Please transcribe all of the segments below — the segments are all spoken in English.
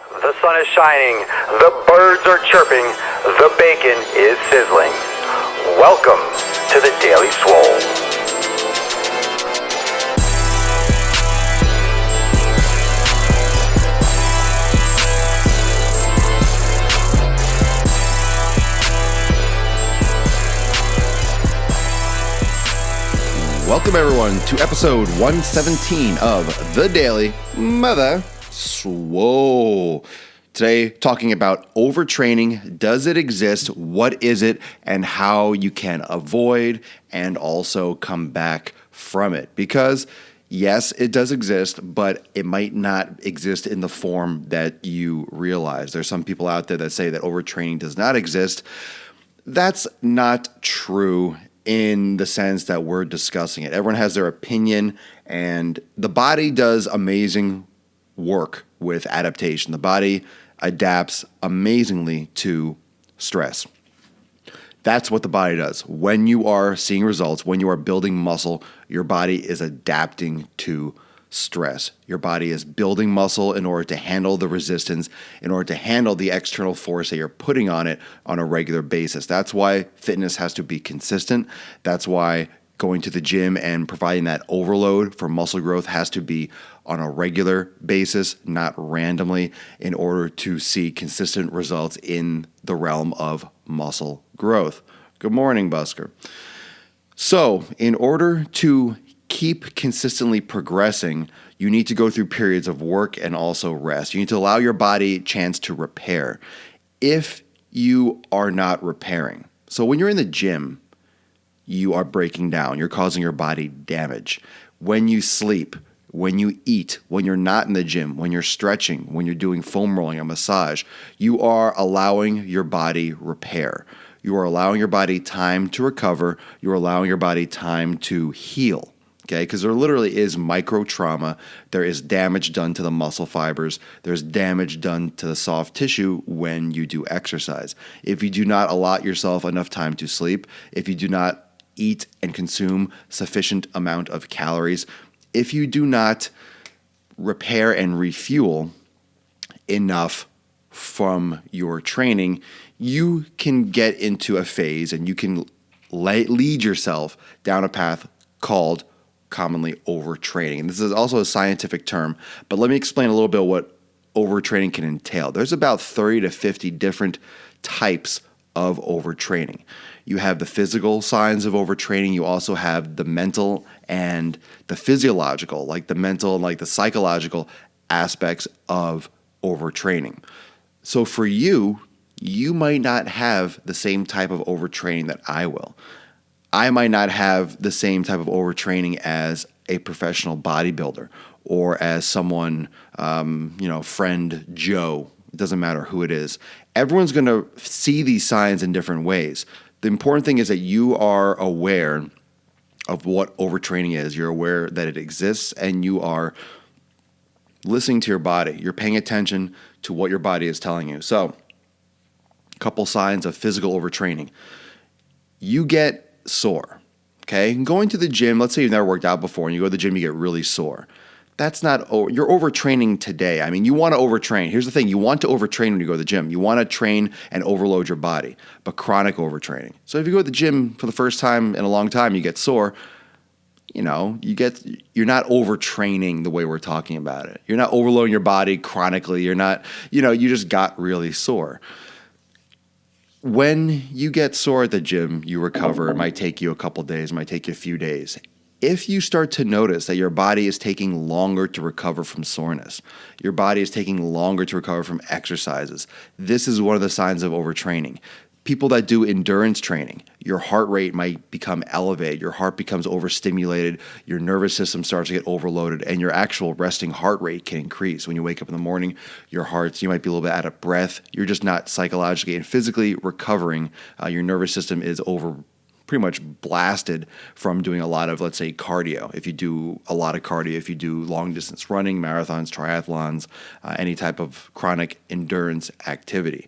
The sun is shining, the birds are chirping, the bacon is sizzling. Welcome to the Daily Swole. Welcome everyone to episode 117 of The Daily Mother Swole. Today, talking about overtraining. Does it exist? What is it? And how you can avoid and also come back from it. Because yes, it does exist, but it might not exist in the form that you realize. There's some people out there that say that overtraining does not exist. That's not true in the sense that we're discussing it. Everyone has their opinion, and the body does amazing work with adaptation. The body adapts amazingly to stress. That's what the body does. When you are seeing results, when you are building muscle, your body is adapting to stress. Your body is building muscle in order to handle the resistance, in order to handle the external force that you're putting on it on a regular basis. That's why fitness has to be consistent. That's why going to the gym and providing that overload for muscle growth has to be on a regular basis, not randomly, in order to see consistent results in the realm of muscle growth. Good morning, Busker. So, in order to keep consistently progressing, you need to go through periods of work and also rest. You need to allow your body a chance to repair. If you are not repairing, so when you're in the gym, you are breaking down. You're causing your body damage. When you sleep, when you eat, when you're not in the gym, when you're stretching, when you're doing foam rolling, a massage, you are allowing your body repair. You are allowing your body time to recover. You're allowing your body time to heal. Okay, because there literally is micro trauma. There is damage done to the muscle fibers. There's damage done to the soft tissue when you do exercise. If you do not allot yourself enough time to sleep, if you do not eat and consume sufficient amount of calories, if you do not repair and refuel enough from your training, you can get into a phase and you can lead yourself down a path called commonly overtraining. And this is also a scientific term, but let me explain a little bit what overtraining can entail. There's about 30 to 50 different types of overtraining. You have the physical signs of overtraining. You also have the mental and the physiological, like the mental and like the psychological aspects of overtraining. So for you, you might not have the same type of overtraining that I will. I might not have the same type of overtraining as a professional bodybuilder or as someone, friend Joe. It doesn't matter who it is. Everyone's going to see these signs in different ways. The important thing is that you are aware of what overtraining is. You're aware that it exists, and you are listening to your body. You're paying attention to what your body is telling you. So, a couple signs of physical overtraining. You get sore, okay? Going to the gym, let's say you've never worked out before and you go to the gym, you get really sore. That's not, you're overtraining today. I mean, you want to overtrain. Here's the thing, you want to overtrain when you go to the gym. You want to train and overload your body, but chronic overtraining. So if you go to the gym for the first time in a long time, you get sore, you're not overtraining the way we're talking about it. You're not overloading your body chronically. You're not, you just got really sore. When you get sore at the gym, you recover. It might take you a couple days, it might take you a few days. If you start to notice that your body is taking longer to recover from soreness, your body is taking longer to recover from exercises, this is one of the signs of overtraining. People that do endurance training, your heart rate might become elevated, your heart becomes overstimulated, your nervous system starts to get overloaded, and your actual resting heart rate can increase. When you wake up in the morning, you might be a little bit out of breath. You're just not psychologically and physically recovering. Your nervous system is pretty much blasted from doing a lot of, let's say, cardio. If you do a lot of cardio, if you do long distance running, marathons, triathlons, any type of chronic endurance activity.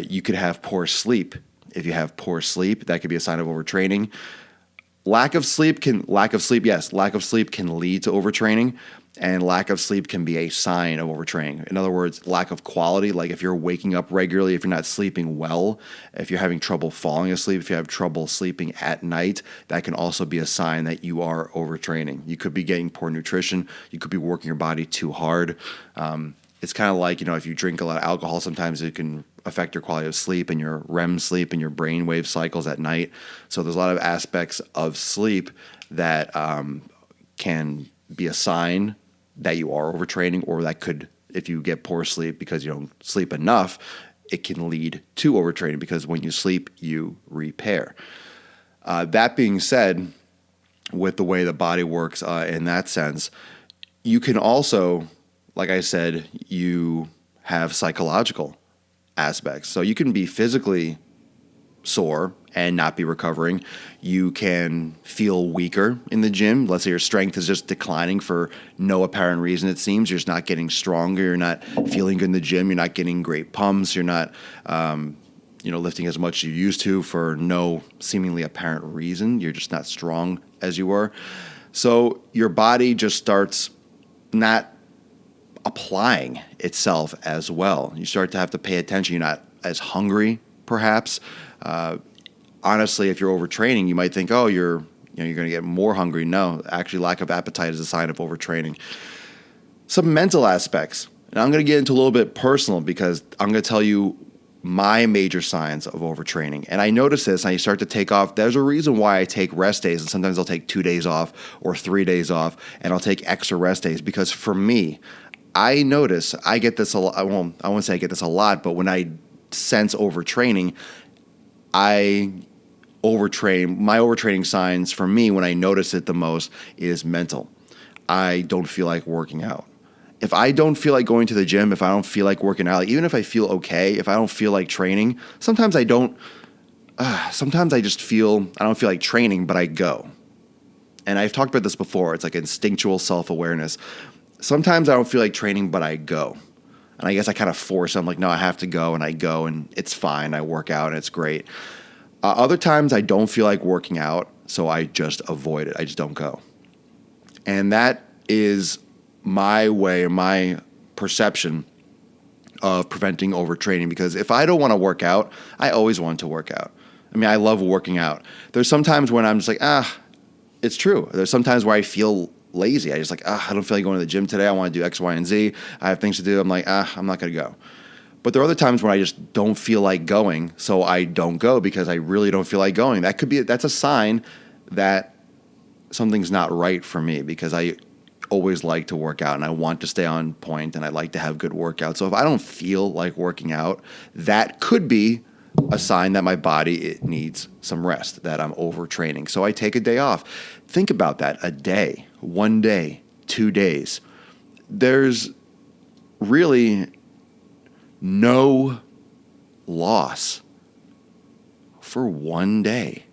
You could have poor sleep. If you have poor sleep, that could be a sign of overtraining. Lack of sleep can lead to overtraining. And lack of sleep can be a sign of overtraining. In other words, lack of quality, like if you're waking up regularly, if you're not sleeping well, if you're having trouble falling asleep, if you have trouble sleeping at night, that can also be a sign that you are overtraining. You could be getting poor nutrition. You could be working your body too hard. It's kind of like, if you drink a lot of alcohol, sometimes it can affect your quality of sleep and your REM sleep and your brainwave cycles at night. So there's a lot of aspects of sleep that can be a sign that you are overtraining, or that could, if you get poor sleep because you don't sleep enough, it can lead to overtraining, because when you sleep, you repair. That being said, with the way the body works in that sense, you can also, like I said, you have psychological aspects. So you can be physically sore and not be recovering. You can feel weaker in the gym. Let's say your strength is just declining for no apparent reason, it seems. You're just not getting stronger. You're not feeling good in the gym. You're not getting great pumps. You're not lifting as much as you used to for no seemingly apparent reason. You're just not strong as you were. So your body just starts not applying itself as well. You start to have to pay attention. You're not as hungry, perhaps. Honestly, if you're overtraining, you might think, oh, you're going to get more hungry. No, actually, lack of appetite is a sign of overtraining. Some mental aspects. And I'm going to get into a little bit personal, because I'm going to tell you my major signs of overtraining. And I notice this, and I start to take off. There's a reason why I take rest days, and sometimes I'll take 2 days off or 3 days off, and I'll take extra rest days, because for me, I notice I get this a lot. I won't say I get this a lot, but when I sense overtraining, I overtrain. My overtraining signs for me, when I notice it the most, is mental. I don't feel like working out. If I don't feel like going to the gym, if I don't feel like working out, even if I feel okay, if I don't feel like training, sometimes I don't. Sometimes I just feel I don't feel like training, but I go. And I've talked about this before. It's like instinctual self-awareness. Sometimes I don't feel like training, but I go. And I guess I kind of force it. I'm like, no, I have to go, and I go, and it's fine. I work out, and it's great. Other times I don't feel like working out, so I just avoid it. I just don't go. And that is my way, my perception of preventing overtraining, because if I don't want to work out, I always want to work out. I mean, I love working out. There's some times when I'm just like, it's true. There's some times where I feel lazy. I just like, I don't feel like going to the gym today. I want to do X, Y, and Z. I have things to do. I'm like, I'm not going to go. But there are other times when I just don't feel like going, so I don't go because I really don't feel like going. That's a sign that something's not right for me, because I always like to work out and I want to stay on point and I like to have good workouts. So if I don't feel like working out, that could be a sign that my body, it needs some rest, that I'm overtraining. So I take a day off. Think about that. A day, 1 day, 2 days. There's really no loss for 1 day.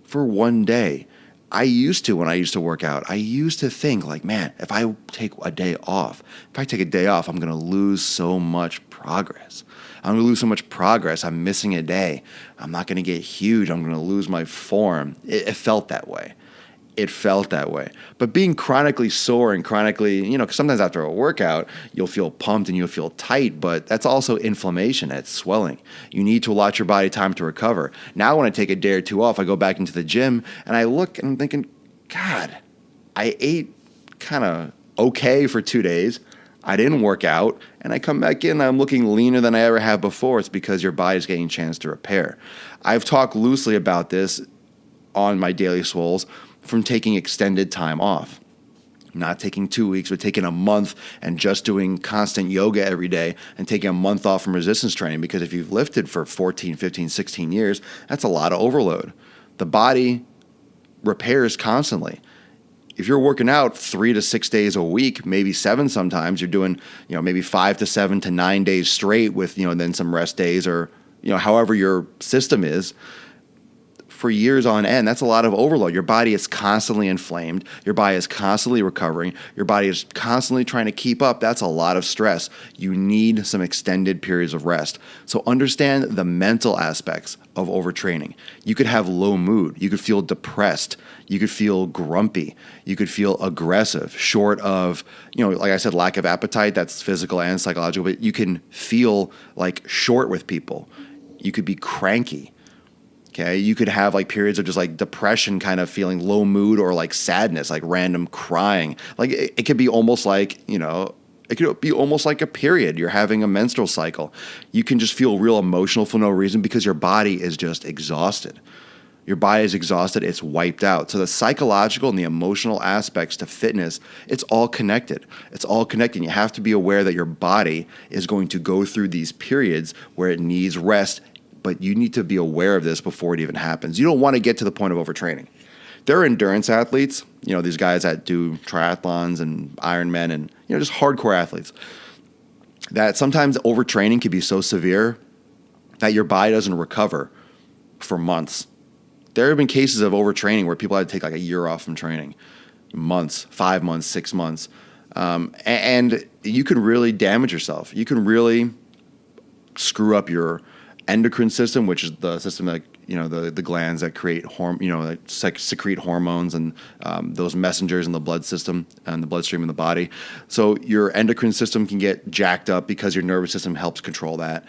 For 1 day. When I used to work out, I used to think like, man, if I take a day off, I'm going to lose so much progress. I'm missing a day. I'm not going to get huge. I'm going to lose my form. It felt that way. But being chronically sore and chronically, because sometimes after a workout, you'll feel pumped and you'll feel tight, but that's also inflammation. That's swelling. You need to allot your body time to recover. Now when I take a day or two off, I go back into the gym and I look and I'm thinking, God, I ate kind of okay for 2 days. I didn't work out, and I come back in and I'm looking leaner than I ever have before. It's because your body's getting a chance to repair. I've talked loosely about this on my Daily Swoles, from taking extended time off. Not taking 2 weeks, but taking a month and just doing constant yoga every day and taking a month off from resistance training, because if you've lifted for 14, 15, 16 years, that's a lot of overload. The body repairs constantly. If you're working out 3 to 6 days a week, maybe 7 sometimes, you're doing, maybe 5 to 7 to 9 days straight with, then some rest days, or, however your system is. for years on end, that's a lot of overload. Your body is constantly inflamed. Your body is constantly recovering. Your body is constantly trying to keep up. That's a lot of stress. You need some extended periods of rest. So understand the mental aspects of overtraining. You could have low mood. You could feel depressed. You could feel grumpy. You could feel aggressive, short of, like I said, lack of appetite. That's physical and psychological, but you can feel like short with people. You could be cranky. Okay. You could have like periods of just like depression, kind of feeling low mood, or like sadness, like random crying. Like it could be almost like, it could be almost like a period. You're having a menstrual cycle. You can just feel real emotional for no reason because your body is just exhausted. Your body is exhausted. It's wiped out. So the psychological and the emotional aspects to fitness, it's all connected. It's all connected. You have to be aware that your body is going to go through these periods where it needs rest, but you need to be aware of this before it even happens. You don't want to get to the point of overtraining. There are endurance athletes, these guys that do triathlons and Ironmen and, just hardcore athletes, that sometimes overtraining can be so severe that your body doesn't recover for months. There have been cases of overtraining where people had to take like a year off from training, months, 5 months, 6 months. And you can really damage yourself. You can really screw up your endocrine system, which is the system that, the glands that create that secrete hormones and those messengers in the blood system and the bloodstream in the body. So your endocrine system can get jacked up because your nervous system helps control that.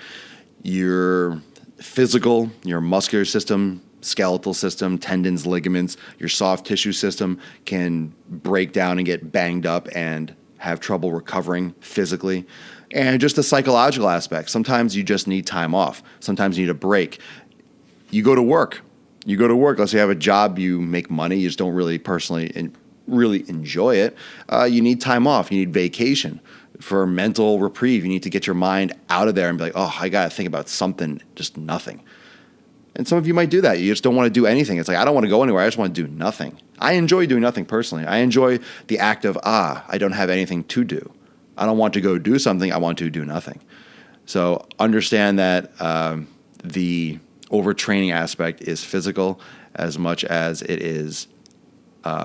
Your physical, your muscular system, skeletal system, tendons, ligaments, your soft tissue system can break down and get banged up and have trouble recovering physically. And just the psychological aspect. Sometimes you just need time off. Sometimes you need a break. You go to work. Let's say you have a job, you make money, you just don't really personally and really enjoy it. You need time off. You need vacation. For mental reprieve, you need to get your mind out of there and be like, I got to think about something, just nothing. And some of you might do that. You just don't want to do anything. It's like, I don't want to go anywhere. I just want to do nothing. I enjoy doing nothing personally. I enjoy the act of, I don't have anything to do. I don't want to go do something. I want to do nothing. So understand that the overtraining aspect is physical as much as it is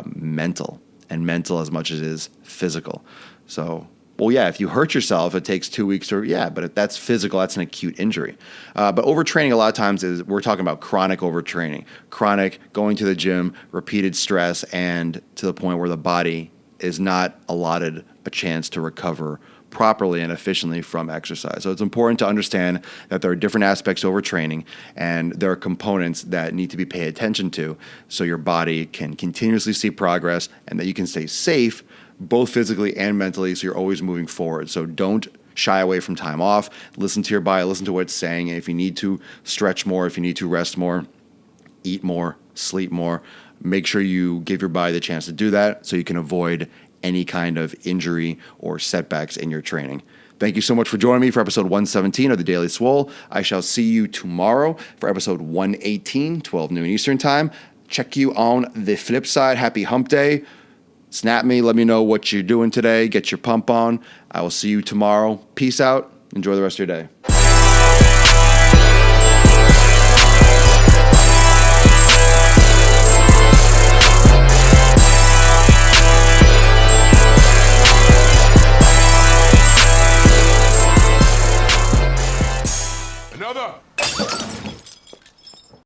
mental, and mental as much as it is physical. So, if you hurt yourself, it takes 2 weeks but if that's physical, that's an acute injury. But overtraining a lot of times we're talking about chronic overtraining, chronic going to the gym, repeated stress, and to the point where the body is not allotted a chance to recover properly and efficiently from exercise. So it's important to understand that there are different aspects of overtraining, and there are components that need to be paid attention to so your body can continuously see progress and that you can stay safe both physically and mentally, so you're always moving forward. So don't shy away from time off. Listen to your body, listen to what it's saying, and if you need to stretch more, if you need to rest more, eat more, sleep more, make sure you give your body the chance to do that so you can avoid any kind of injury or setbacks in your training. Thank you so much for joining me for episode 117 of the Daily Swole. I shall see you tomorrow for episode 118, 12 noon Eastern time. Check you on the flip side. Happy hump day. Snap me. Let me know what you're doing today. Get your pump on. I will see you tomorrow. Peace out. Enjoy the rest of your day.